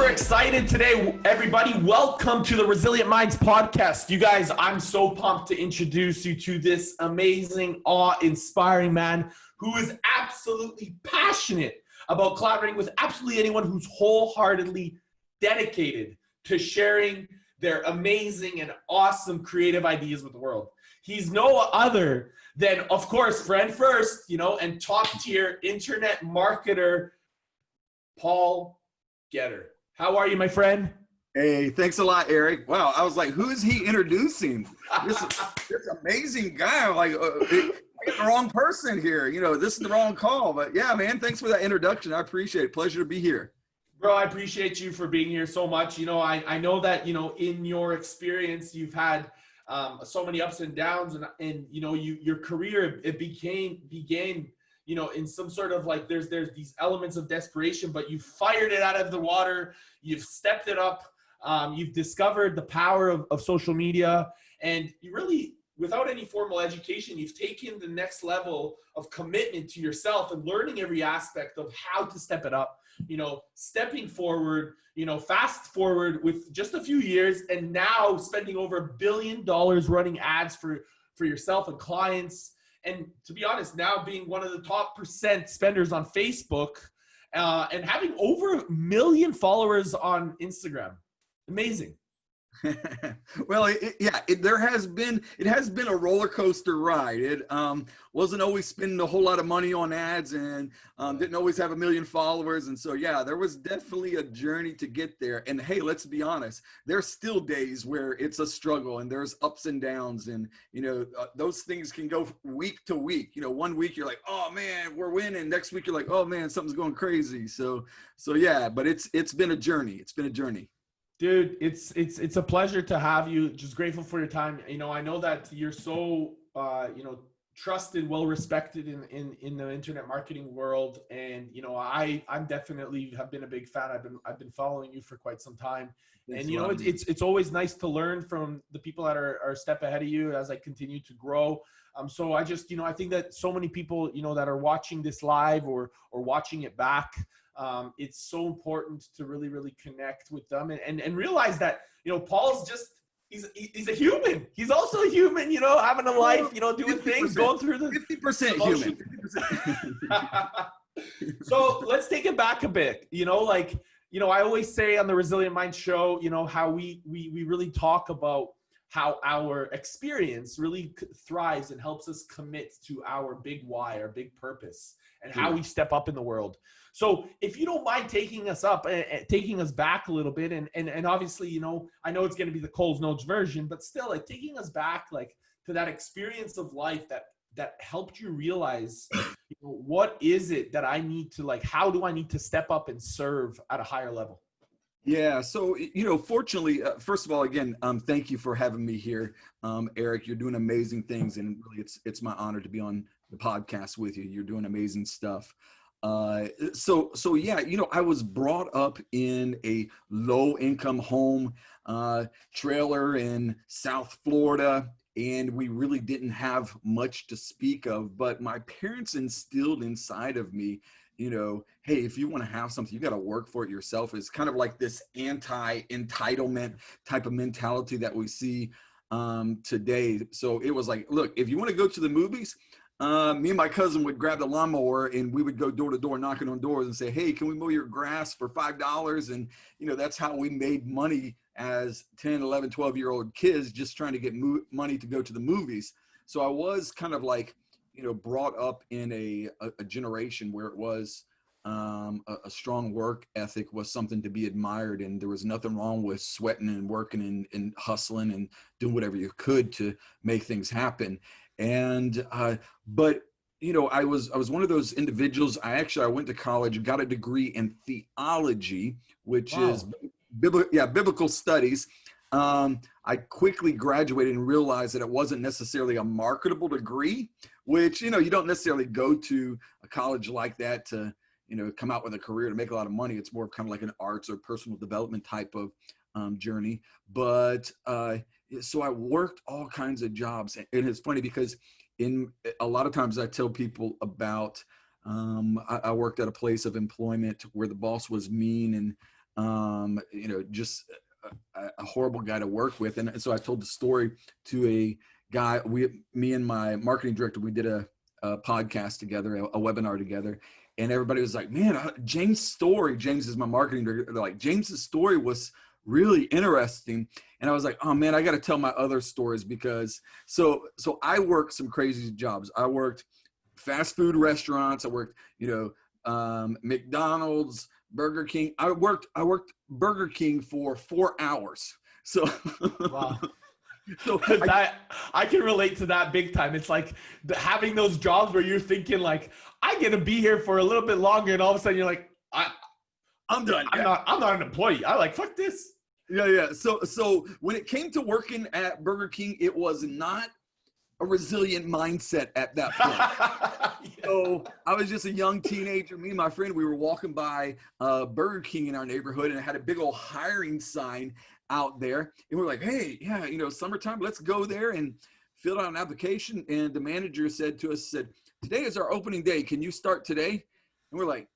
super excited today, everybody. Welcome to the Resilient Minds podcast. You guys, I'm so pumped to introduce you to this amazing, awe-inspiring man who is absolutely passionate about collaborating with absolutely anyone who's wholeheartedly dedicated to sharing their amazing and awesome creative ideas with the world. He's no other than, of course, friend first, and top-tier internet marketer, Paul Getter. How are you, my friend? Hey, thanks a lot, Eric. Wow, I was like, who is he introducing? This amazing guy. I'm like, the wrong person here. This is the wrong call. But yeah, man, thanks for that introduction. I appreciate it. Pleasure to be here. Bro, I appreciate you for being here so much. I know that, in your experience, you've had so many ups and downs, and your career, it began in some sort of like, there's these elements of desperation, but you fired it out of the water. You've stepped it up. You've discovered the power of social media, and you really, without any formal education, you've taken the next level of commitment to yourself and learning every aspect of how to step it up, stepping forward, fast forward with just a few years, and now spending over $1 billion running ads for yourself and clients. And to be honest, now being one of the top % spenders on Facebook, and having over 1 million followers on Instagram. Amazing. Well, it has been a roller coaster ride. It wasn't always spending a whole lot of money on ads, and didn't always have 1 million followers. And so, yeah, there was definitely a journey to get there. And hey, let's be honest, there's still days where it's a struggle and there's ups and downs, and those things can go week to week. One week you're like, oh man, we're winning. Next week you're like, oh man, something's going crazy. So yeah, but it's been a journey. It's been a journey. Dude, it's a pleasure to have you. Just grateful for your time. I know that you're so trusted, well respected in the internet marketing world, and I'm definitely have been a big fan. I've been following you for quite some time, and it's always nice to learn from the people that are a step ahead of you as I continue to grow. So I just I think that so many people that are watching this live or watching it back. It's so important to really connect with them and realize that, Paul's just, he's a human. He's also a human, having a life, doing things, going through the 50% human. 50%. So let's take it back a bit, I always say on the Resilient Mind show, how we really talk about how our experience really thrives and helps us commit to our big why, our big purpose, and how we step up in the world. So if you don't mind taking us back a little bit, and obviously, I know it's going to be the Coles Notes version, but still, like, taking us back, like, to that experience of life that helped you realize, what is it that I need to, like, how do I need to step up and serve at a higher level? Yeah. So, fortunately, first of all, again, thank you for having me here. Eric, you're doing amazing things, and really it's my honor to be on the podcast with you. You're doing amazing stuff. So yeah, I was brought up in a low income home, trailer in South Florida, and we really didn't have much to speak of, but my parents instilled inside of me, hey, if you want to have something, you got to work for it yourself. It's kind of like this anti-entitlement type of mentality that we see today. So it was like, look, if you want to go to the movies, me and my cousin would grab the lawnmower and we would go door to door knocking on doors and say, hey, can we mow your grass for $5? And, that's how we made money as 10, 11, 12-year-old kids, just trying to get money to go to the movies. So I was kind of like, brought up in a generation where it was a strong work ethic was something to be admired. And there was nothing wrong with sweating and working and hustling and doing whatever you could to make things happen. And, but, I was one of those individuals. I went to college, got a degree in theology, which is biblical studies. I quickly graduated and realized that it wasn't necessarily a marketable degree, which, you don't necessarily go to a college like that to, come out with a career to make a lot of money. It's more kind of like an arts or personal development type of journey. But so I worked all kinds of jobs. And it's funny because in a lot of times I tell people about, I worked at a place of employment where the boss was mean and just a horrible guy to work with. And so I told the story to a guy. Me and my marketing director, we did a podcast together, a webinar together, and everybody was like, man, James' is my marketing director. They're like, James's story was really interesting. And I was like, oh man, I got to tell my other stories, because so I worked some crazy jobs. I worked fast food restaurants. I worked, McDonald's, Burger King. I worked Burger King for 4 hours. So wow. So I can relate to that big time. It's like having those jobs where you're thinking like, I get to be here for a little bit longer, and all of a sudden you're like, I'm done. I'm not an employee. I like, fuck this. Yeah. So when it came to working at Burger King, it was not a resilient mindset at that point. Yeah. So I was just a young teenager. Me and my friend, we were walking by Burger King in our neighborhood, and it had a big old hiring sign out there. And we're like, hey, yeah, summertime, let's go there, and filled out an application. And the manager said to us, today is our opening day. Can you start today? And we're like,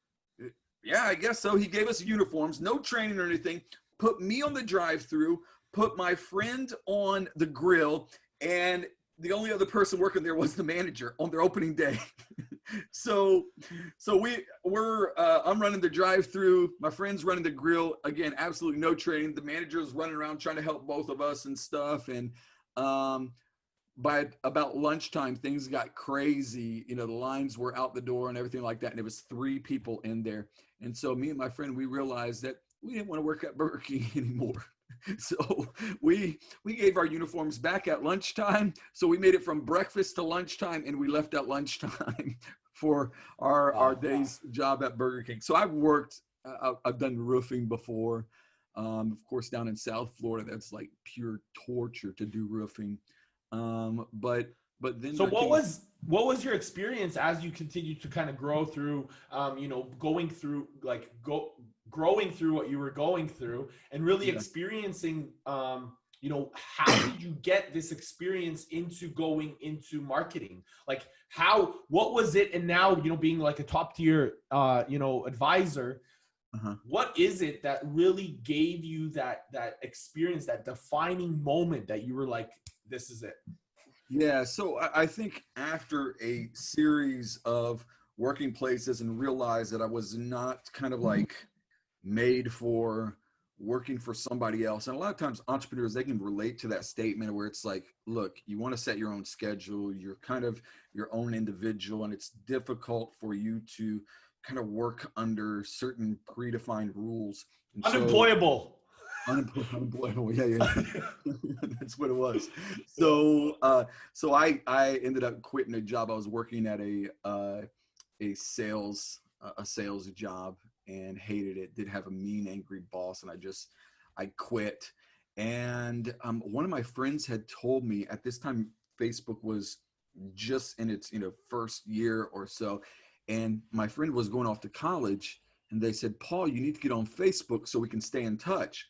yeah, I guess so. He gave us uniforms, no training or anything, put me on the drive-through, put my friend on the grill, and the only other person working there was the manager on their opening day. So I'm running the drive-through, my friend's running the grill. Again, absolutely no training. The manager's running around trying to help both of us and stuff. And by about lunchtime, things got crazy. The lines were out the door and everything like that. And it was 3 people in there. And so me and my friend, we realized that we didn't want to work at Burger King anymore. So we gave our uniforms back at lunchtime. So we made it from breakfast to lunchtime, and we left at lunchtime for our day's job at Burger King. So I've done roofing before. Of course, down in South Florida, that's like pure torture to do roofing. But then. So what was your experience as you continued to kind of grow through, going through growing through what you were going through, and really experiencing, how did you get this experience into going into marketing? Like what was it? And now, being like a top tier, advisor, what is it that really gave you that experience, that defining moment that you were like, this is it? Yeah. So I think after a series of working places and realized that I was not kind of like made for working for somebody else. And a lot of times entrepreneurs, they can relate to that statement where it's like, look, you want to set your own schedule. You're kind of your own individual, and it's difficult for you to kind of work under certain predefined rules. And unemployable. Unemployable. Yeah. That's what it was. So I ended up quitting a job. I was working at a sales job, and hated it. Did have a mean, angry boss, and I quit. And one of my friends had told me at this time, Facebook was just in its first year or so, and my friend was going off to college, and they said, Paul, you need to get on Facebook so we can stay in touch.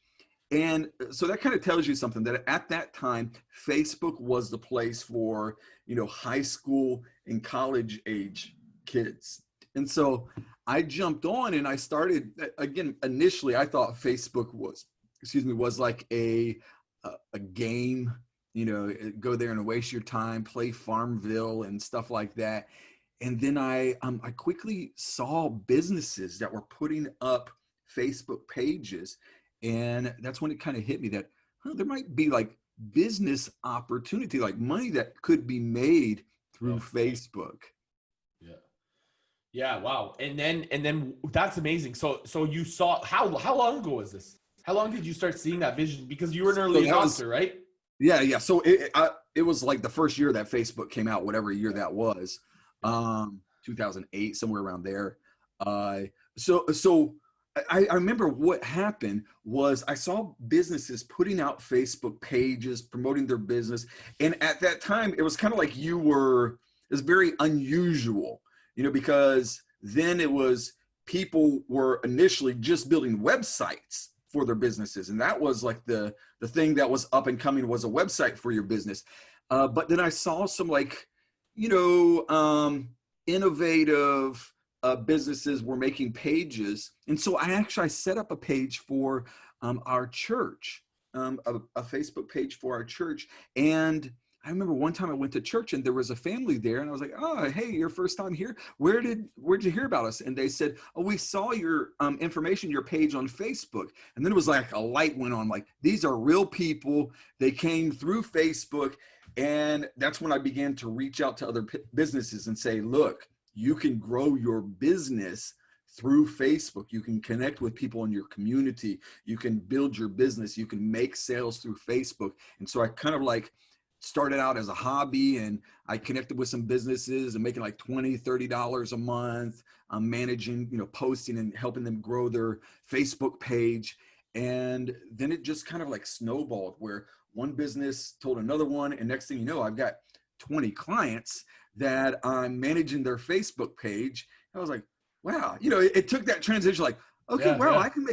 And so that kind of tells you something, that at that time, Facebook was the place for, high school and college age kids. And so I jumped on, and I started, again, initially I thought Facebook was like a game, go there and waste your time, play Farmville and stuff like that. And then I quickly saw businesses that were putting up Facebook pages. And that's when it kind of hit me that there might be like business opportunity, like money that could be made through Facebook. Yeah. Wow. And then that's amazing. So you saw, how long ago was this? How long did you start seeing that vision? Because you were an early adopter, right? Yeah. So it was like the first year that Facebook came out, whatever year that was, 2008, somewhere around there. So I remember what happened was I saw businesses putting out Facebook pages, promoting their business. And at that time, it was kind of like it was very unusual, because then it was people were initially just building websites for their businesses. And that was like the thing that was up and coming, was a website for your business. But then I saw some innovative businesses were making pages. And so I set up a page for our church, a Facebook page for our church. And I remember one time I went to church and there was a family there and I was like, oh, hey, your first time here? Where'd you hear about us? And they said, oh, we saw your information, your page on Facebook. And then it was like a light went on, like, these are real people. They came through Facebook. And that's when I began to reach out to other businesses and say, look, you can grow your business through Facebook. You can connect with people in your community. You can build your business. You can make sales through Facebook. And so I kind of like started out as a hobby, and I connected with some businesses and making like $20, $30 a month. I'm managing, posting and helping them grow their Facebook page. And then it just kind of like snowballed where one business told another one. And next thing you know, I've got 20 clients that I'm managing their Facebook page. I was like, wow, it took that transition like, okay, Yeah, wow, yeah. I can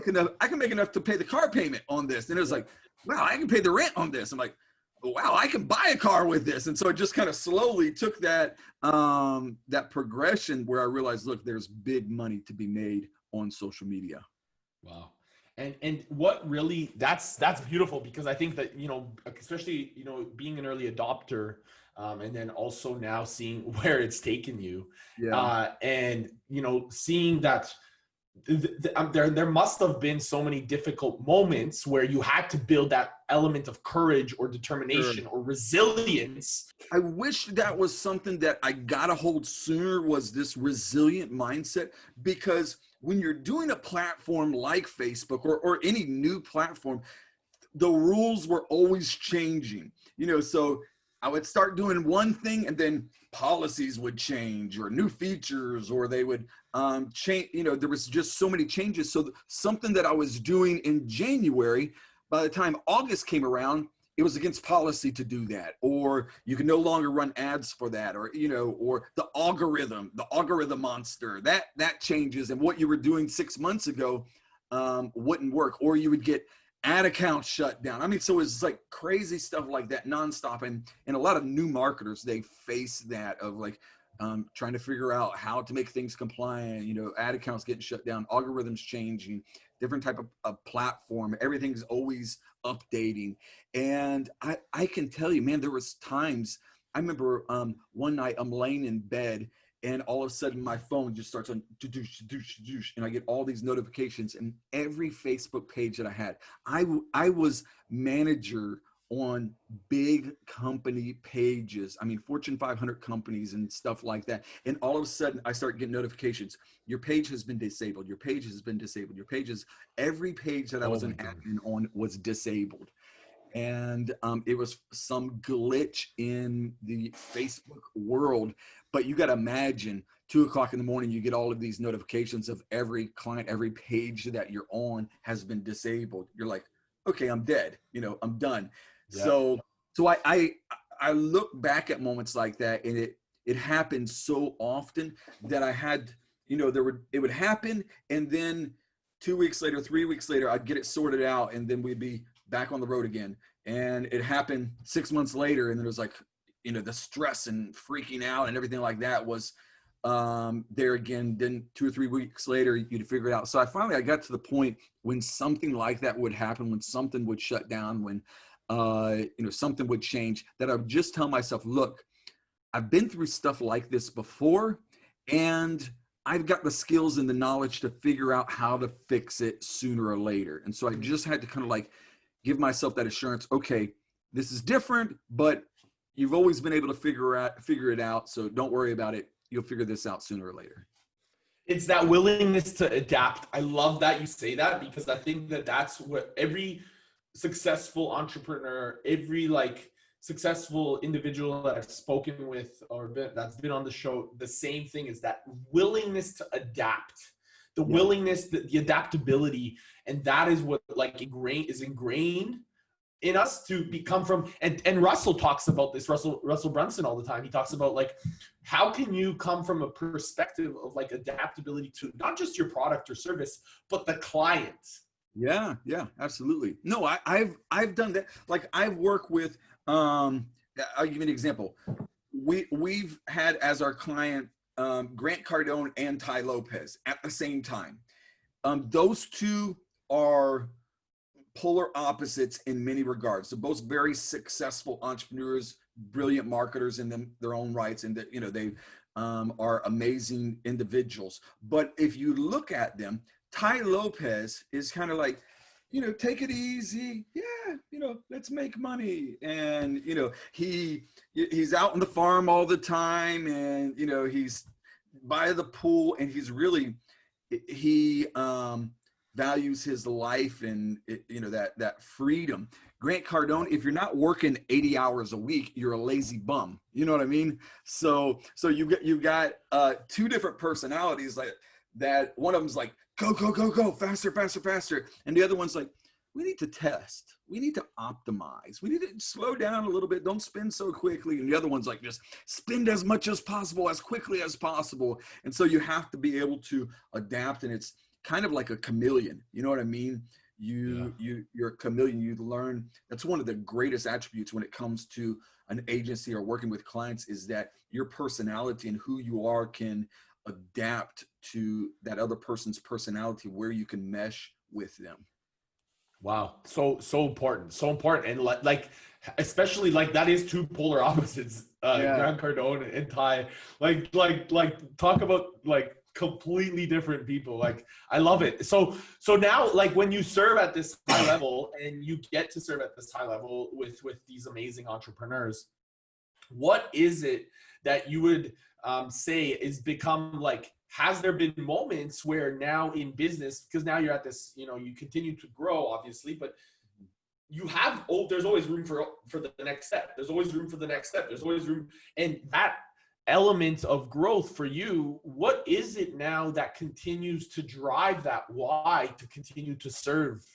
make enough to pay the car payment on this. And it was like, wow, I can pay the rent on this. I'm like, wow, I can buy a car with this. And so it just kind of slowly took that progression where I realized, look, there's big money to be made on social media. Wow. And what really, that's beautiful, because I think that, especially, being an early adopter, and then also now seeing where it's taken you, and, seeing that there must have been so many difficult moments where you had to build that element of courage or determination or resilience. I wish that was something that I got a hold sooner, was this resilient mindset, because when you're doing a platform like Facebook or any new platform, the rules were always changing, so I would start doing one thing and then policies would change or new features, or they would change, there was just so many changes. So something that I was doing in January, by the time August came around, it was against policy to do that, or you can no longer run ads for that, or, or the algorithm monster that changes. And what you were doing 6 months ago wouldn't work, or you would get ad accounts shut down. I mean, so it's like crazy stuff like that nonstop. And a lot of new marketers, they face that of like trying to figure out how to make things compliant, ad accounts getting shut down, algorithms changing, different type of platform. Everything's always updating. And I can tell you, man, there was times, I remember one night I'm laying in bed and all of a sudden my phone just starts on and I get all these notifications, and every Facebook page that I had, I was manager on big company pages. I mean, Fortune 500 companies and stuff like that. And all of a sudden I start getting notifications. Your page has been disabled. Your page has been disabled. Your pages, every page that I was an admin on was disabled. And it was some glitch in the Facebook world. But you got to imagine 2 o'clock in the morning, you get all of these notifications of every client, every page that you're on has been disabled. You're like, okay, I'm dead. I'm done. Yeah. So I look back at moments like that, and it happened so often that I had, it would happen. And then 2 weeks later, 3 weeks later, I'd get it sorted out, and then we'd be back on the road again. And it happened 6 months later, and it was like, the stress and freaking out and everything like that was there again. Then 2 or 3 weeks later, you'd figure it out. So I got to the point when something like that would happen, when something would shut down, when something would change, that I would just tell myself, look, I've been through stuff like this before, and I've got the skills and the knowledge to figure out how to fix it sooner or later. And so I just had to kind of like give myself that assurance. Okay, this is different, but you've always been able to figure it out. So don't worry about it. You'll figure this out sooner or later. It's that willingness to adapt. I love that you say that, because I think that that's what every successful entrepreneur, every successful individual that I've spoken with that's been on the show, the same thing is that willingness to adapt, the willingness, the adaptability. And that is what is ingrained in us to become from, and Russell talks about this, Russell Brunson, all the time. He talks about how can you come from a perspective of adaptability to not just your product or service, but the client. Yeah, absolutely. No, I've done that. I've worked with, I'll give you an example. We've had as our client, Grant Cardone and Ty Lopez at the same time. Those two are polar opposites in many regards. They're both very successful entrepreneurs, brilliant marketers in their own rights, and that, you know, they are amazing individuals. But if you look at them, Ty Lopez is kind of like, you know, take it easy. Yeah, you know, let's make money. And, you know, he's out on the farm all the time, and, you know, he's by the pool, and he values his life and, you know, that freedom. Grant Cardone, if you're not working 80 hours a week, you're a lazy bum. You know what I mean? So you got two different personalities, like that. One of them's like, go, faster, faster, faster. And the other one's like, we need to test. We need to optimize. We need to slow down a little bit. Don't spend so quickly. And the other one's like, just spend as much as possible, as quickly as possible. And so you have to be able to adapt. And it's kind of like a chameleon. You know what I mean? You're a chameleon. You learn. That's one of the greatest attributes when it comes to an agency or working with clients, is that your personality and who you are can adapt to that other person's personality, where you can mesh with them. Wow. So important. So important. And like, especially like that is two polar opposites, Grant Cardone and Ty, like talk about like completely different people. Like, I love it. So now, like, when you serve at this high level and you get to serve at this high level with these amazing entrepreneurs, what is it that you would say is become like, has there been moments where now in business, because now you're at this, you know, you continue to grow obviously, but you have, there's always room for the next step. There's always room for the next step. There's always room. And that element of growth for you, what is it now that continues to drive that why to continue to serve?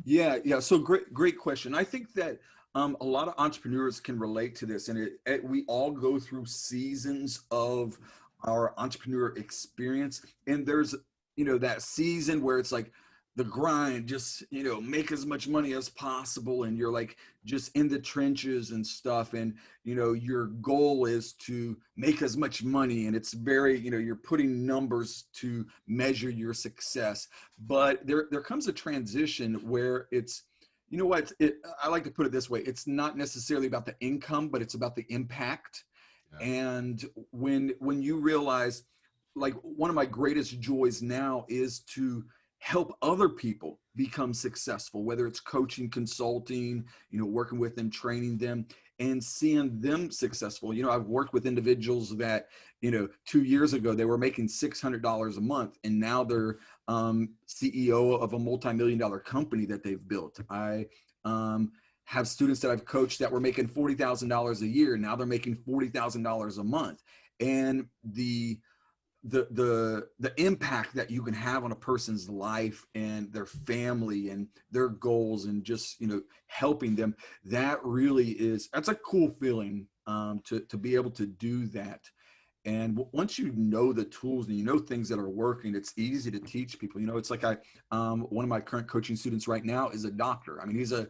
Yeah. So great question. I think that a lot of entrepreneurs can relate to this, and we all go through seasons of our entrepreneur experience. And there's, you know, that season where it's like the grind, just, you know, make as much money as possible. And you're like just in the trenches and stuff. And, you know, your goal is to make as much money. And it's very, you know, you're putting numbers to measure your success. But there comes a transition where it's, you know what, I like to put it this way. It's not necessarily about the income, but it's about the impact. And when you realize, like, one of my greatest joys now is to help other people become successful, whether it's coaching, consulting, you know, working with them, training them, and seeing them successful. You know, I've worked with individuals that, you know, 2 years ago, they were making $600 a month, and now they're CEO of a multi-million-dollar company that they've built. I have students that I've coached that were making $40,000 a year. Now they're making $40,000 a month. And the impact that you can have on a person's life and their family and their goals, and just, you know, helping them, that really that's a cool feeling, to be able to do that. And once you know the tools and you know things that are working, it's easy to teach people. You know, it's like one of my current coaching students right now is a doctor. I mean, he's a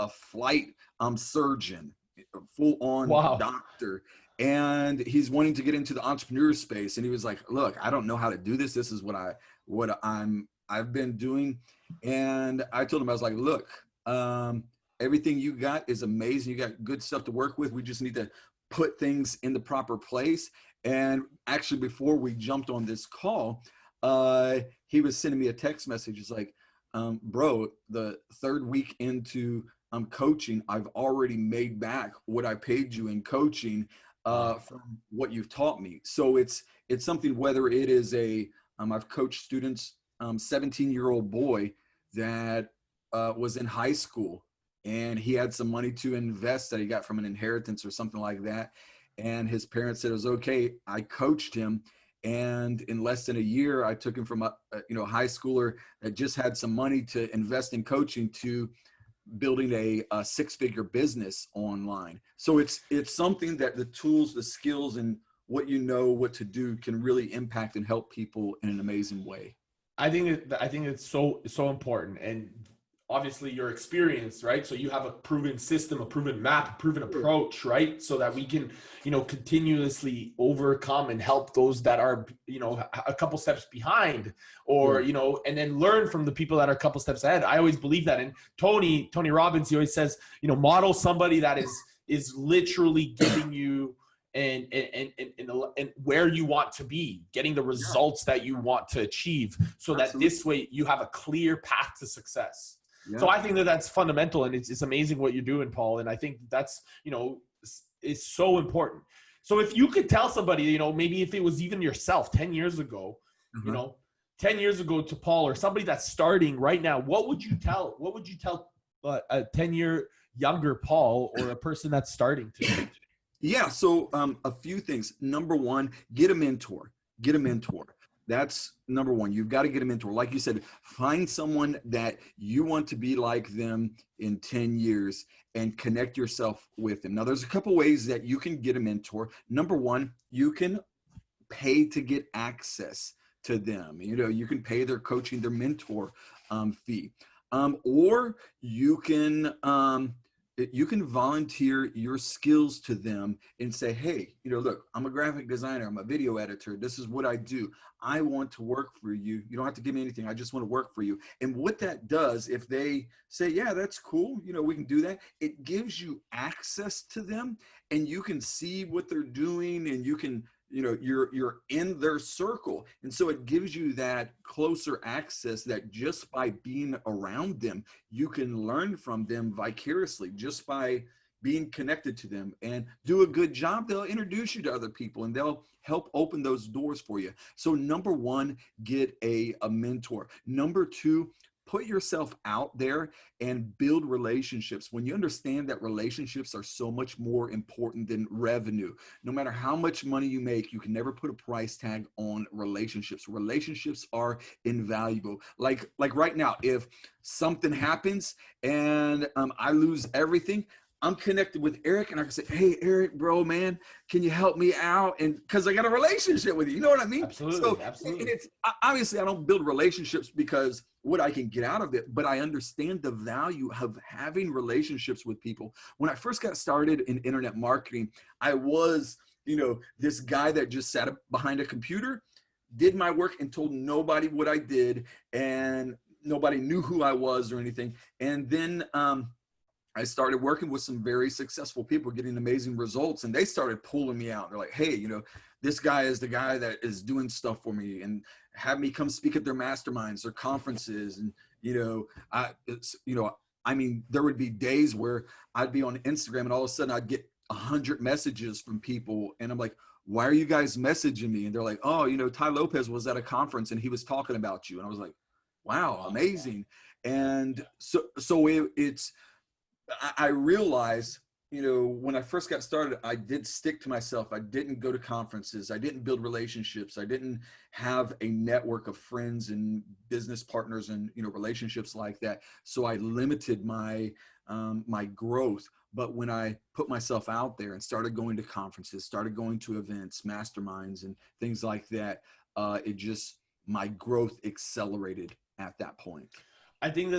flight surgeon, a full-on doctor, and he's wanting to get into the entrepreneur space. And he was like, look, I don't know how to do this. This is what I've been doing. And I told him, I was like, look, everything you got is amazing. You got good stuff to work with. We just need to put things in the proper place. And actually, before we jumped on this call, he was sending me a text message. It's like, bro, the third week into coaching, I've already made back what I paid you in coaching from what you've taught me. So it's something, whether it is I've coached students, 17-year-old boy that was in high school, and he had some money to invest that he got from an inheritance or something like that. And his parents said it was okay. I coached him. And in less than a year, I took him from a high schooler that just had some money to invest in coaching to building a six-figure business online. So it's something that the tools, the skills, and what to do can really impact and help people in an amazing way. I think it's so important. And obviously your experience, right? So you have a proven system, a proven map, a proven approach, right? So that we can, continuously overcome and help those that are, a couple steps behind, or, and then learn from the people that are a couple steps ahead. I always believe that. And Tony Robbins, he always says, model somebody that is literally giving you and where you want to be, getting the results that you want to achieve, so that this way you have a clear path to success. Yeah. So I think that that's fundamental, and it's amazing what you're doing, Paul. And I think that's, is so important. So if you could tell somebody, maybe if it was even yourself 10 years ago, 10 years ago to Paul, or somebody that's starting right now, what would you tell a 10-year younger Paul, or a person that's starting to? Yeah. So a few things. Number one, get a mentor. That's number one. You've got to get a mentor. Like you said, find someone that you want to be like them in 10 years and connect yourself with them. Now, there's a couple ways that you can get a mentor. Number one, you can pay to get access to them. You can pay their coaching, their mentor fee. Or you can volunteer your skills to them and say, hey, look, I'm a graphic designer, I'm a video editor, this is what I do. I want to work for you. You don't have to give me anything. I just want to work for you. And what that does, if they say, yeah, that's cool, we can do that, it gives you access to them, and you can see what they're doing, and you can, you're in their circle. And so it gives you that closer access that just by being around them, you can learn from them vicariously just by being connected to them, and do a good job. They'll introduce you to other people, and they'll help open those doors for you. So number one, get a mentor. Number two, put yourself out there and build relationships. When you understand that relationships are so much more important than revenue, no matter how much money you make, you can never put a price tag on relationships. Relationships are invaluable. Like right now, if something happens and I lose everything, I'm connected with Eric, and I can say, hey, Eric, bro, man, can you help me out? And because I got a relationship with you, you know what I mean? Absolutely, absolutely. And it's obviously, I don't build relationships because what I can get out of it, but I understand the value of having relationships with people. When I first got started in internet marketing, I was, this guy that just sat behind a computer, did my work, and told nobody what I did, and nobody knew who I was or anything. And then, I started working with some very successful people, getting amazing results, and they started pulling me out. They're like, hey, this guy is the guy that is doing stuff for me, and have me come speak at their masterminds or conferences. And, there would be days where I'd be on Instagram, and all of a sudden I'd get 100 messages from people. And I'm like, why are you guys messaging me? And they're like, oh, Ty Lopez was at a conference and he was talking about you. And I was like, wow, amazing. And so I realized, when I first got started, I did stick to myself. I didn't go to conferences. I didn't build relationships. I didn't have a network of friends and business partners and, relationships like that. So I limited my growth. But when I put myself out there and started going to conferences, started going to events, masterminds, and things like that, my growth accelerated at that point. I think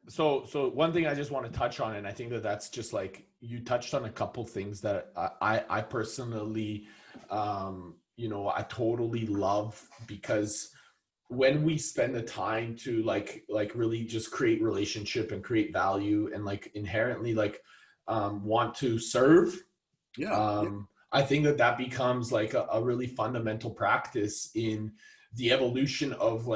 so one thing I just want to touch on, and I think that's just like you touched on a couple things that I personally, I totally love, because when we spend the time to like really just create relationship and create value and like inherently want to serve, I think that becomes like a really fundamental practice in the evolution of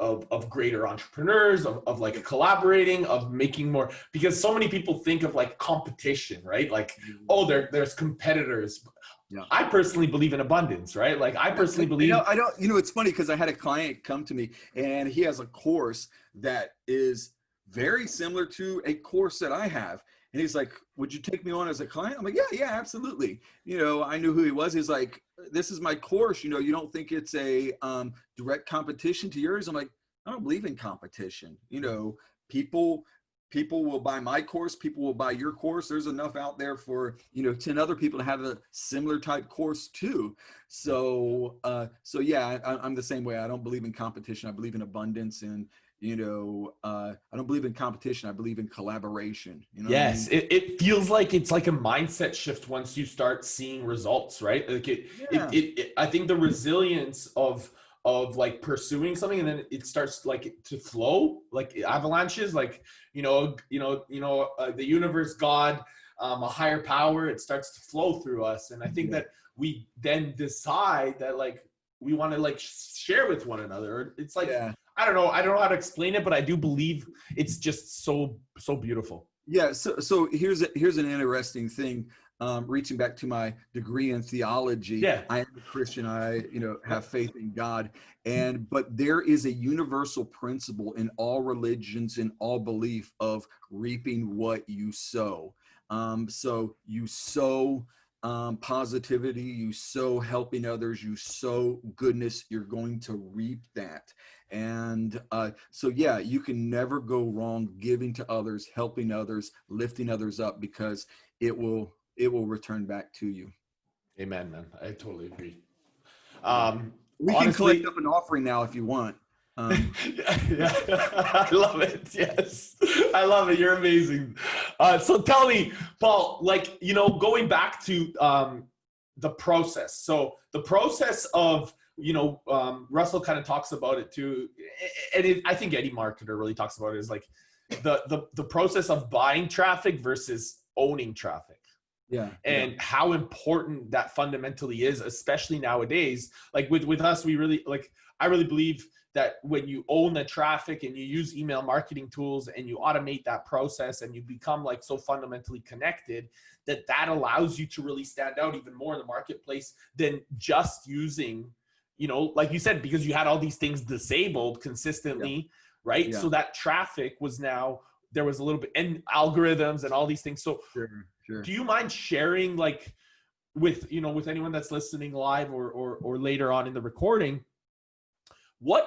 of greater entrepreneurs, of like collaborating, of making more, because so many people think of like competition, right? Like, oh, there's competitors. Yeah. I personally believe in abundance, right? Like I personally believe. I don't, it's funny because I had a client come to me and he has a course that is very similar to a course that I have. And he's like, would you take me on as a client? I'm like, yeah, absolutely. I knew who he was. He's like, this is my course. You don't think it's a direct competition to yours? I'm like, I don't believe in competition. People will buy my course. People will buy your course. There's enough out there for, 10 other people to have a similar type course too. So yeah, I'm the same way. I don't believe in competition. I believe in abundance. And I don't believe in competition. I believe in collaboration. You know what I mean? Yes, it feels like it's like a mindset shift once you start seeing results, right? Like Yeah. I think the resilience of like pursuing something and then it starts like to flow like avalanches, like the universe, God, a higher power, it starts to flow through us, and I think Yeah. that we then decide that like we want to like share with one another. It's like Yeah. I don't know how to explain it, but I do believe it's just so beautiful. Yeah. So here's an interesting thing. Reaching back to my degree in theology, Yeah. I am a Christian. I have Yep. faith in God, but there is a universal principle in all religions, in all belief, of reaping what you sow. So you sow positivity, you sow helping others, you sow goodness, you're going to reap that. And so, yeah, you can never go wrong giving to others, helping others, lifting others up, because it will return back to you. Amen, man. I totally agree. Yeah. Um, We can collect honestly, up an offering now if you want. yeah, I love it. Yes, I love it. You're amazing. So tell me, Paul, like, going back to the process. So the process of, Russell kind of talks about it too. And I think any marketer really talks about it, is like the process of buying traffic versus owning traffic, Yeah, yeah, and how important that fundamentally is, especially nowadays. Like with us, we really like, I really believe that when you own the traffic and you use email marketing tools and you automate that process and you become like so fundamentally connected, that allows you to really stand out even more in the marketplace than just using, like you said, because you had all these things disabled yeah, consistently, right? yeah. So that traffic was now, there was a little bit, and algorithms and all these things. So Sure, sure. do you mind sharing, like, with anyone that's listening live or later on in the recording,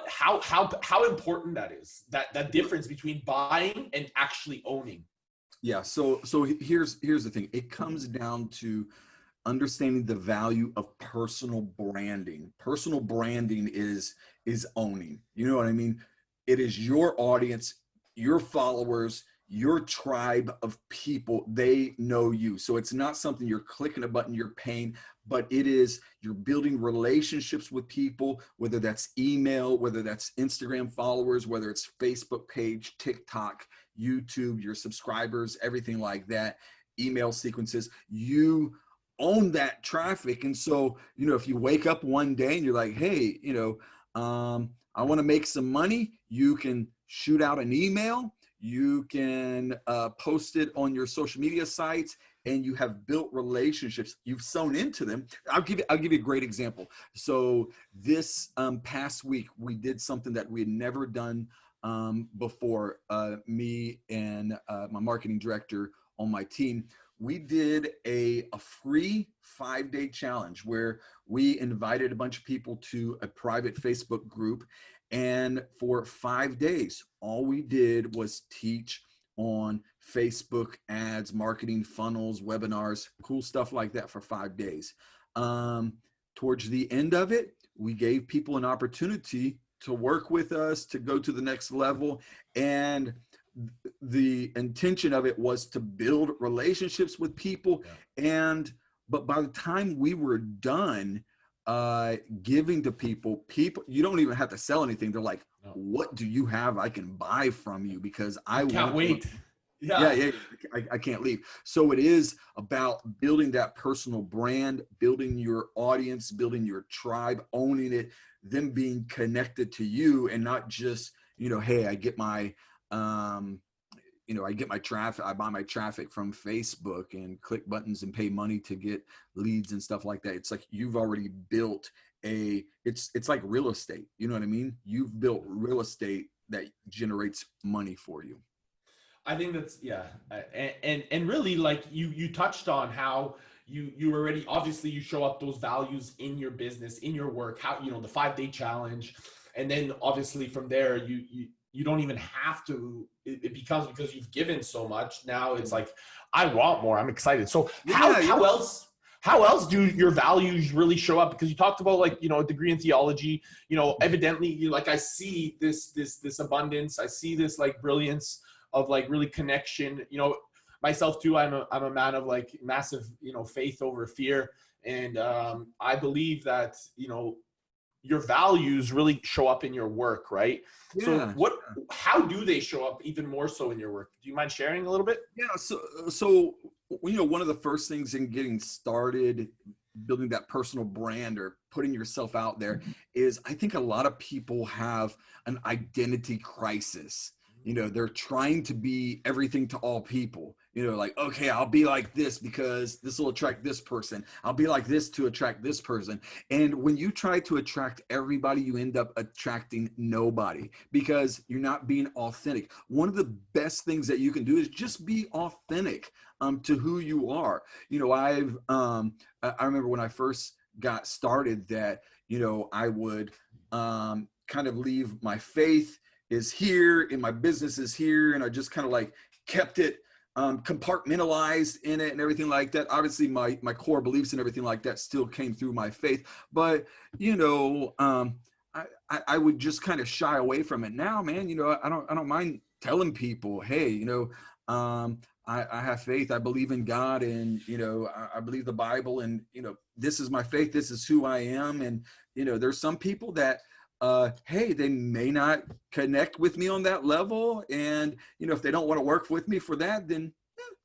how important that is, that difference between buying and actually owning? Yeah. So here's the thing. It comes down to understanding the value of personal branding. Personal branding is owning. You know what I mean? It is your audience, your followers, your tribe of people. They know you. So it's not something you're clicking a button, you're paying, but it is you're building relationships with people, whether that's email, whether that's Instagram followers, whether it's Facebook page, TikTok, YouTube, your subscribers, everything like that, email sequences. You own that traffic. And so, if you wake up one day and you're like, hey, I want to make some money, you can shoot out an email, you can post it on your social media sites, and you have built relationships. You've sown into them. I'll give you a great example. So this past week, we did something that we had never done before. Me and my marketing director on my team, we did a free 5-day challenge where we invited a bunch of people to a private Facebook group. And for 5 days, all we did was teach on Facebook ads, marketing funnels, webinars, cool stuff like that for 5 days. Towards the end of it, we gave people an opportunity to work with us, to go to the next level. And the intention of it was to build relationships with people. Yeah. But by the time we were done giving to people, you don't even have to sell anything. They're like, no. What do you have I can buy from you? Because I can't wait. Yeah, I can't leave. So it is about building that personal brand, building your audience, building your tribe, owning it, them being connected to you, and not just, hey, I get my traffic, I buy my traffic from Facebook and click buttons and pay money to get leads and stuff like that. It's like you've already built it's like real estate. You know what I mean? You've built real estate that generates money for you. I think that's, yeah. And really, like you touched on how you already, obviously you show up those values in your business, in your work, how, the 5-day challenge. And then obviously from there, you don't even have to, it becomes, because you've given so much. Now it's like, I want more. I'm excited. So how how else do your values really show up? Because you talked about like, you know, a degree in theology, you know, evidently you like, I see this abundance. I see this like brilliance of like really connection, you know, myself too. I'm a man of like massive, you know, faith over fear. And I believe that, you know, your values really show up in your work, right? So Yeah. how do they show up even more so in your work? Do you mind sharing a little bit? Yeah. So, you know, one of the first things in getting started, building that personal brand or putting yourself out there is I think a lot of people have an identity crisis. You know, they're trying to be everything to all people. You know, like, okay, I'll be like this because this will attract this person. I'll be like this to attract this person. And when you try to attract everybody, you end up attracting nobody because you're not being authentic. One of the best things that you can do is just be authentic to who you are. You know, I remember when I first got started that, you know, I would kind of leave my faith is here and my business is here. And I just kind of like kept it compartmentalized in it and everything like that. Obviously my core beliefs and everything like that still came through my faith, but you know, I would just kind of shy away from it. Now, man, you know, I don't mind telling people, hey, you know, I have faith. I believe in God, and you know, I believe the Bible, and you know, this is my faith. This is who I am, and you know, there's some people that, hey, they may not connect with me on that level, and you know, if they don't want to work with me for that, then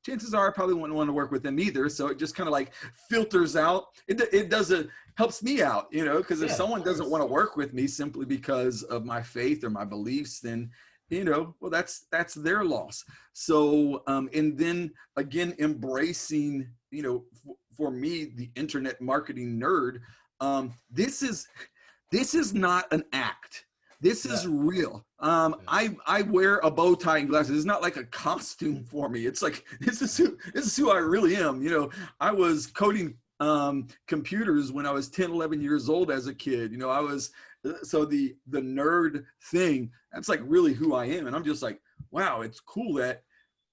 chances are I probably wouldn't want to work with them either. So it just kind of like filters out. It doesn't helps me out, you know, because if someone doesn't want to work with me simply because of my faith or my beliefs, then you know, well, that's their loss. So, and then again, embracing, you know, for me, the internet marketing nerd, this is not an act. This is real. I wear a bow tie and glasses. It's not like a costume for me. It's like, this is who I really am. You know, I was coding computers when I was 10, 11 years old as a kid. You know, so the nerd thing, that's like really who I am. And I'm just like, wow, it's cool that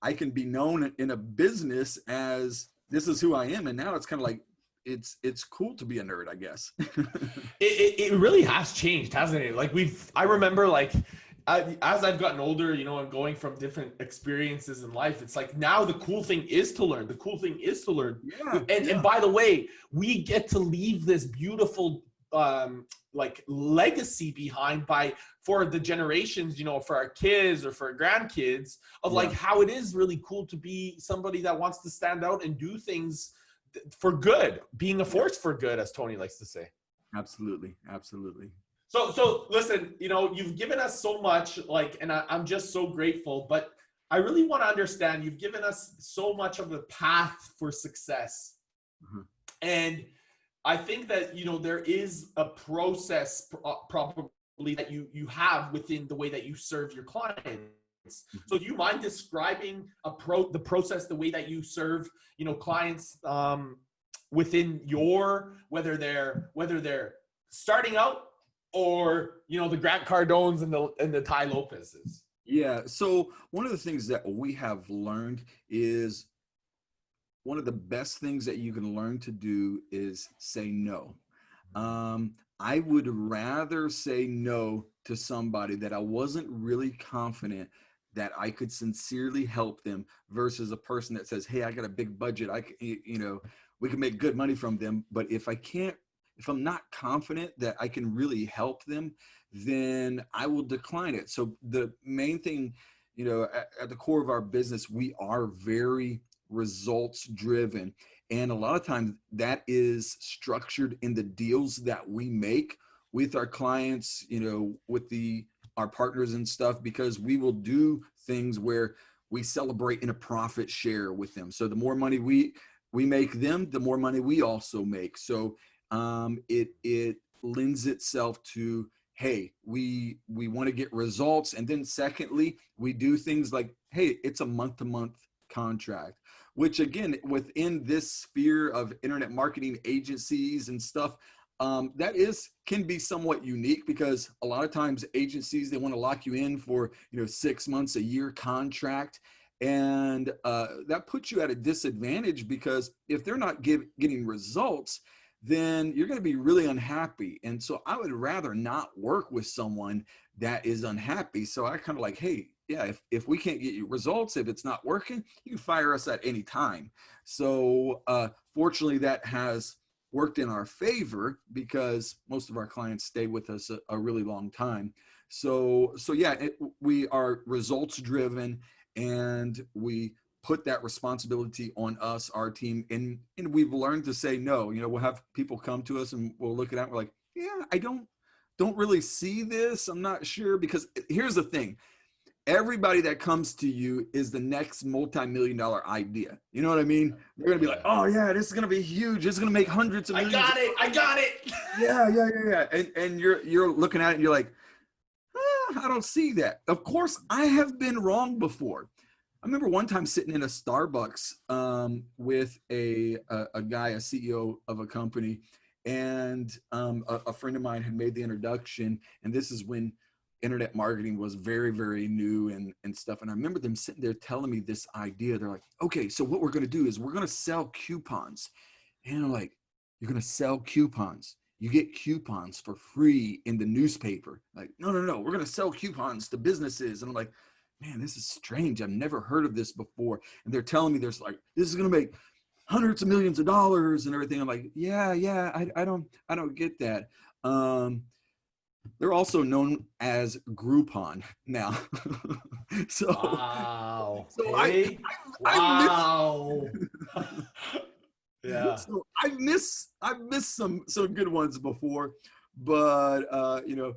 I can be known in a business as this is who I am. And now it's kind of like, it's cool to be a nerd, I guess. It really has changed, hasn't it? Like I remember like, as I've gotten older, you know, and going from different experiences in life, it's like now the cool thing is to learn. The cool thing is to learn. And by the way, we get to leave this beautiful like legacy behind for the generations, you know, for our kids or for our grandkids of like how it is really cool to be somebody that wants to stand out and do things for good, being a force for good, as Tony likes to say. Absolutely. So listen, you know, you've given us so much, like, and I'm just so grateful, but I really want to understand, you've given us so much of the path for success. And I think that, you know, there is a process probably that you have within the way that you serve your clients. So do you mind describing the process, the way that you serve, you know, clients within whether they're starting out or, you know, the Grant Cardones and the Ty Lopez's? Yeah. So one of the things that we have learned is one of the best things that you can learn to do is say no. I would rather say no to somebody that I wasn't really confident that I could sincerely help them versus a person that says, hey, I got a big budget. You know, we can make good money from them. But if I'm not confident that I can really help them, then I will decline it. So the main thing, you know, at the core of our business, we are very results driven. And a lot of times that is structured in the deals that we make with our clients, you know, with our partners and stuff, because we will do things where we celebrate in a profit share with them. So the more money we make them, the more money we also make. So it lends itself to, hey, we want to get results. And then secondly, we do things like, hey, it's a month-to-month contract, which again, within this sphere of internet marketing agencies and stuff, that can be somewhat unique because a lot of times agencies, they want to lock you in for, you know, 6 months, a year contract. And that puts you at a disadvantage, because if they're not getting results, then you're going to be really unhappy. And so I would rather not work with someone that is unhappy. So I kind of like, hey, yeah, if we can't get you results, if it's not working, you can fire us at any time. So fortunately, that has worked in our favor, because most of our clients stay with us a really long time. So yeah, we are results driven, and we put that responsibility on us, our team, and we've learned to say no. You know, we'll have people come to us and we'll look at it, we're like, yeah, I don't really see this. I'm not sure, because here's the thing. Everybody that comes to you is the next multi-million-dollar idea. You know what I mean? They're gonna be like, oh yeah, this is gonna be huge. This is gonna make hundreds of millions. I got it. Yeah. And you're looking at it and you're like, I don't see that. Of course, I have been wrong before. I remember one time sitting in a Starbucks with a guy, a CEO of a company, and a friend of mine had made the introduction. And this is when internet marketing was very, very new and stuff. And I remember them sitting there telling me this idea. They're like, okay, so what we're going to do is we're going to sell coupons. And I'm like, you're going to sell coupons? You get coupons for free in the newspaper. Like, no, we're going to sell coupons to businesses. And I'm like, man, this is strange. I've never heard of this before. And they're telling me there's like, this is going to make hundreds of millions of dollars and everything. I'm like, yeah, I don't get that. They're also known as Groupon now. So, Wow. so Hey. Wow. Yeah. So I've missed some good ones before, but you know,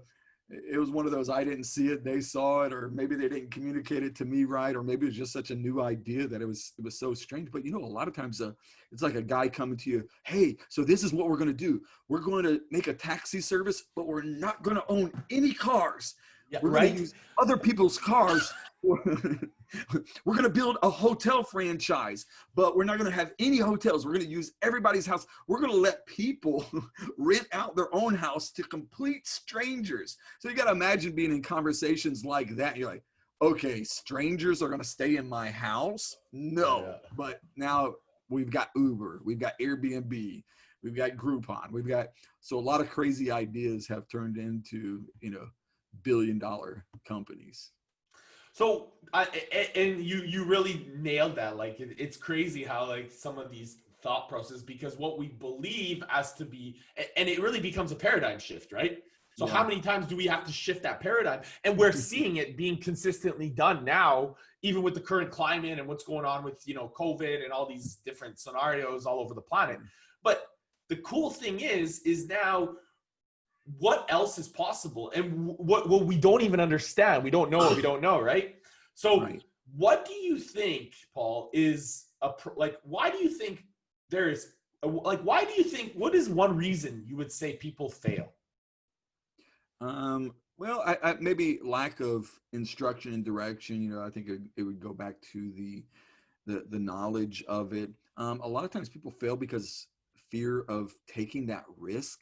it was one of those, I didn't see it, they saw it, or maybe they didn't communicate it to me right, or maybe it was just such a new idea that it was so strange. But you know, a lot of times it's like a guy coming to you, hey, so this is what we're going to do. We're going to make a taxi service, but we're not going to own any cars. Yeah, we're going to use other people's cars. We're going to build a hotel franchise, but we're not going to have any hotels. We're going to use everybody's house. We're going to let people rent out their own house to complete strangers. So you got to imagine being in conversations like that. You're like, okay, strangers are going to stay in my house? No. Yeah. But now we've got Uber, we've got Airbnb, we've got Groupon, so a lot of crazy ideas have turned into, you know, billion-dollar companies. So, and you really nailed that. Like, it's crazy how like some of these thought processes, because what we believe as to be, and it really becomes a paradigm shift, right? So how many times do we have to shift that paradigm? And we're seeing it being consistently done now, even with the current climate and what's going on with, you know, COVID and all these different scenarios all over the planet. But the cool thing is now, what else is possible, and what we don't even understand. We don't know what we don't know, right? So what do you think, Paul, is why do you think why do you think, what is one reason you would say people fail? Well, I maybe lack of instruction and direction. You know, I think it would go back to the knowledge of it. A lot of times people fail because fear of taking that risk.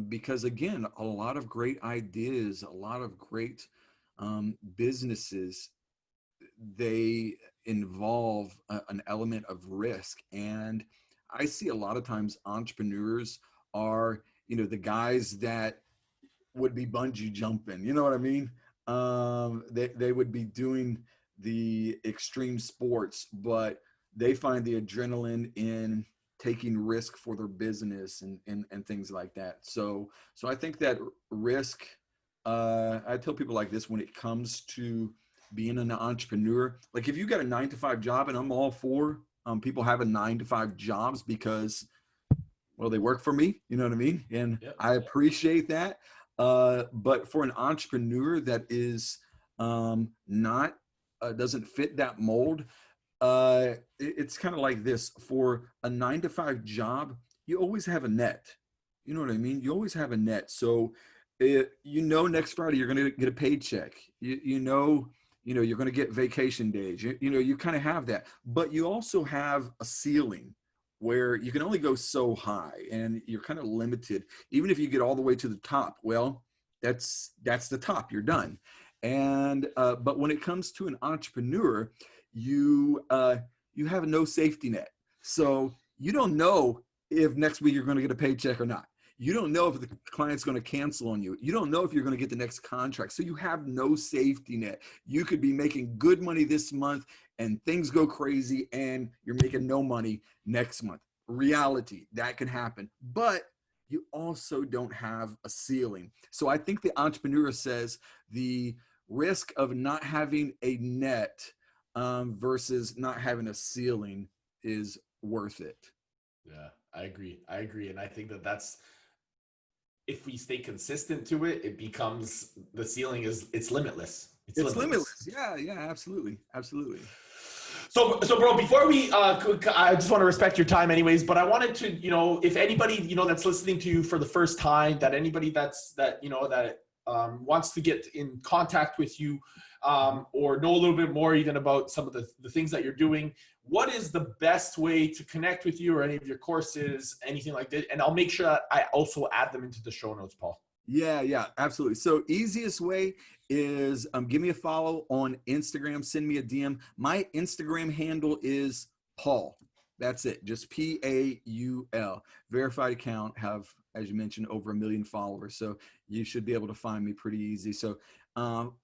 Because again, a lot of great ideas, a lot of great businesses, they involve an element of risk. And I see a lot of times entrepreneurs are, you know, the guys that would be bungee jumping, you know what I mean? They would be doing the extreme sports, but they find the adrenaline in taking risk for their business and things like that. So I think that risk, I tell people like this, when it comes to being an entrepreneur, like if you got a 9-to-5 job, and I'm all for people having 9-to-5 jobs because, well, they work for me, you know what I mean? And I appreciate that. But for an entrepreneur that is not, doesn't fit that mold, it's kind of like this. For a 9-to-5 job, you always have a net. You know what I mean? You always have a net. So, you know, next Friday you're going to get a paycheck. You know, you're going to get vacation days. You know, you kind of have that. But you also have a ceiling where you can only go so high, and you're kind of limited. Even if you get all the way to the top, well, that's the top. You're done. And but when it comes to an entrepreneur, you have no safety net. So you don't know if next week you're going to get a paycheck or not. You don't know if the client's going to cancel on you. You don't know if you're going to get the next contract. So you have no safety net. You could be making good money this month and things go crazy and you're making no money next month. Reality, that can happen. But you also don't have a ceiling. So I think the entrepreneur says the risk of not having a net versus not having a ceiling is worth it. Yeah, I agree. I agree. And I think that that's, if we stay consistent to it, it becomes, the ceiling is, it's limitless. It's limitless. Yeah, yeah, absolutely. Absolutely. So bro, before we, I just want to respect your time anyways, but I wanted to, if anybody, that's listening to you for the first time, that anybody that wants to get in contact with you, or know a little bit more even about some of the things that you're doing, what is the best way to connect with you or any of your courses, anything like that? And I'll make sure that I also add them into the show notes, Paul. Yeah, absolutely. So easiest way is give me a follow on Instagram, send me a DM. My Instagram handle is Paul. That's it. Just Paul. Verified account, have, as you mentioned, over 1 million followers. So you should be able to find me pretty easy. So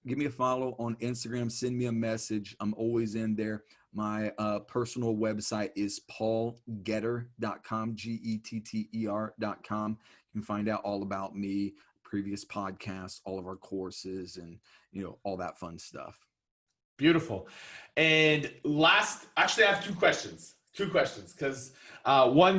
give me a follow on Instagram, send me a message. I'm always in there. My personal website is paulgetter.com, GETTER.com. You can find out all about me, previous podcasts, all of our courses, and all that fun stuff. Beautiful. And actually I have two questions because one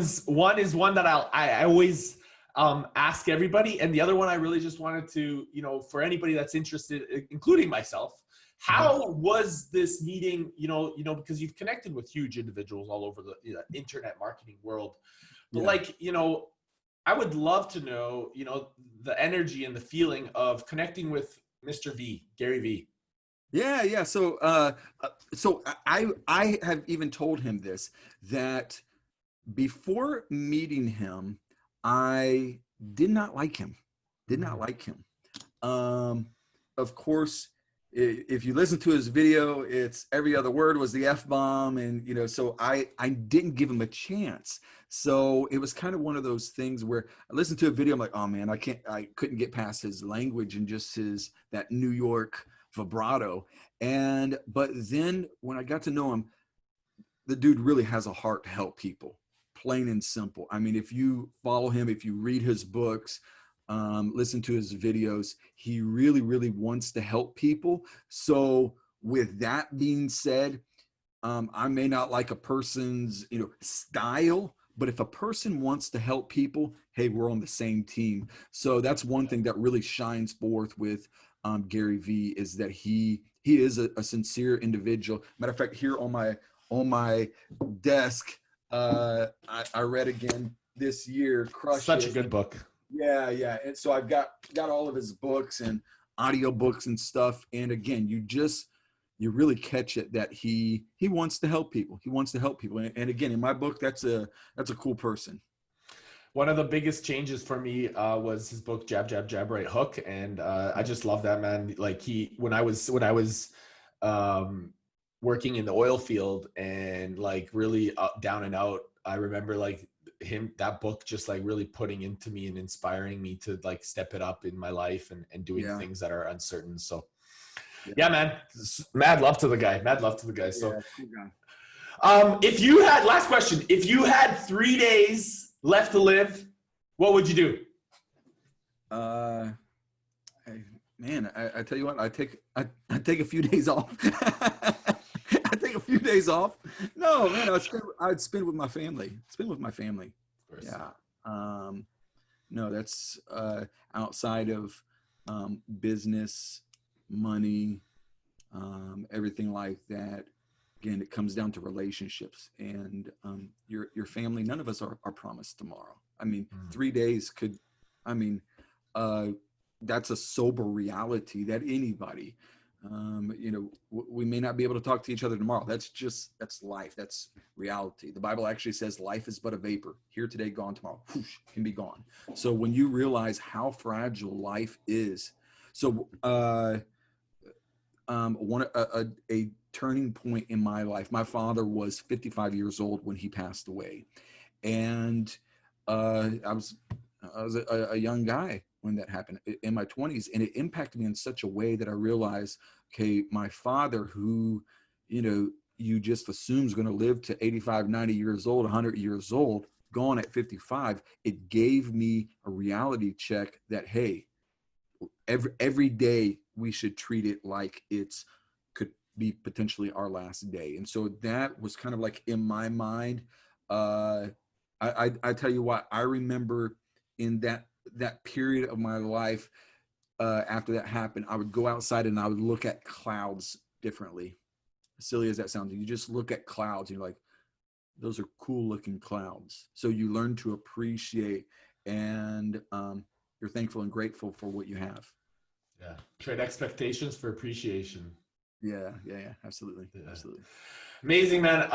is one that I always ask everybody, and the other one I really just wanted to, for anybody that's interested, including myself, how was this meeting, because you've connected with huge individuals all over the internet marketing world, but I would love to know, the energy and the feeling of connecting with Mr. V, Gary V. Yeah. So I have even told him this, that before meeting him, I did not like him. Of course, if you listen to his video, it's every other word was the F-bomb. And, so I didn't give him a chance. So it was kind of one of those things where I listened to a video. I'm like, oh man, I couldn't get past his language and just that New York vibrato. But then when I got to know him, the dude really has a heart to help people, plain and simple. I mean, if you follow him, if you read his books, listen to his videos, he really, really wants to help people. So with that being said, I may not like a person's, style, but if a person wants to help people, hey, we're on the same team. So that's one thing that really shines forth with Gary V, is that he is a sincere individual. Matter of fact, here on my desk, I read again this year, Crush Such It. a good book. Yeah. And so I've got all of his books and audio books and stuff. And again, you really catch it that he wants to help people. And again, in my book, that's a cool person. One of the biggest changes for me was his book, Jab, Jab, Jab, Right Hook. And I just love that, man. Like when I was working in the oil field and like really down and out, I remember like that book just like really putting into me and inspiring me to like step it up in my life and doing things that are uncertain. So yeah, man, mad love to the guy. So last question, if you had 3 days left to live, what would you do? I tell you what, I take a few days off. I take a few days off. No, man, I'd spend with my family. Of course. Yeah. No, that's outside of business, money, everything like that. Again, it comes down to relationships and your family. None of us are promised tomorrow. I mean, 3 days could, that's a sober reality that anybody, we may not be able to talk to each other tomorrow. That's life. That's reality. The Bible actually says life is but a vapor, here today, gone tomorrow. Whoosh, can be gone. So when you realize how fragile life is, so a turning point in my life. My father was 55 years old when he passed away, and I was a young guy when that happened, in my 20s, and it impacted me in such a way that I realized, okay, my father, who, you just assume is going to live to 85, 90 years old, 100 years old, gone at 55. It gave me a reality check that, hey, every day we should treat it like it's could be potentially our last day. And so that was kind of like in my mind. I tell you what, I remember in that period of my life, after that happened, I would go outside and I would look at clouds differently. Silly as that sounds, you just look at clouds and you're like, those are cool looking clouds. So you learn to appreciate, and you're thankful and grateful for what you have. Yeah. Trade expectations for appreciation. Yeah. Absolutely. Yeah. Absolutely. Amazing, man.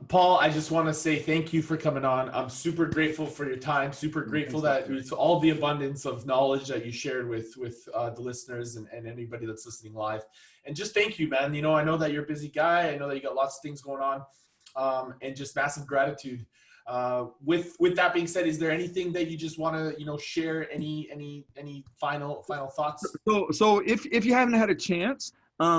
Paul, I just want to say thank you for coming on. I'm super grateful for your time. Super grateful that with all the abundance of knowledge that you shared with the listeners and anybody that's listening live. And just thank you, man. I know that you're a busy guy. I know that you got lots of things going on, and just massive gratitude. With that being said, is there anything that you just want to share? Any final thoughts? So if you haven't had a chance,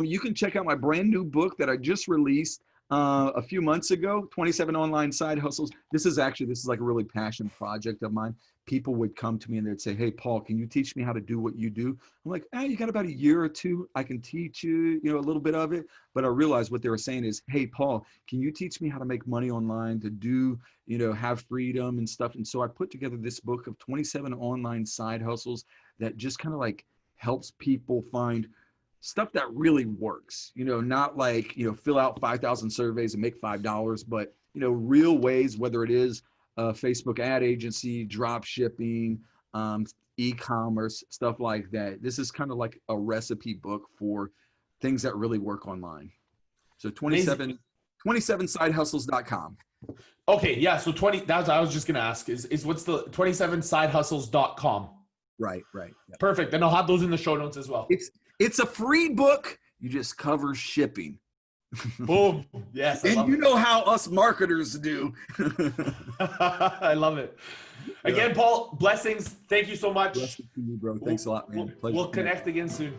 you can check out my brand new book that I just released a few months ago, 27 Online Side Hustles. This is like a really passion project of mine. People would come to me and they'd say, hey, Paul, can you teach me how to do what you do? I'm like, you got about a year or two. I can teach you, a little bit of it. But I realized what they were saying is, hey, Paul, can you teach me how to make money online, to do, have freedom and stuff? And so I put together this book of 27 online side hustles that just kind of like helps people find stuff that really works, not like, fill out 5,000 surveys and make $5, but, real ways, whether it is a Facebook ad agency, drop shipping, e-commerce, stuff like that. This is kind of like a recipe book for things that really work online. So 27sidehustles.com. Okay. Yeah. So that's what I was just going to ask is what's the 27sidehustles.com. Right. Yep. Perfect. And I'll have those in the show notes as well. It's a free book. You just cover shipping. Boom. Yes. And you know how us marketers do. I love it. Again, Paul, blessings. Thank you so much. Blessings to you, bro. Thanks a lot, man. We'll connect again soon.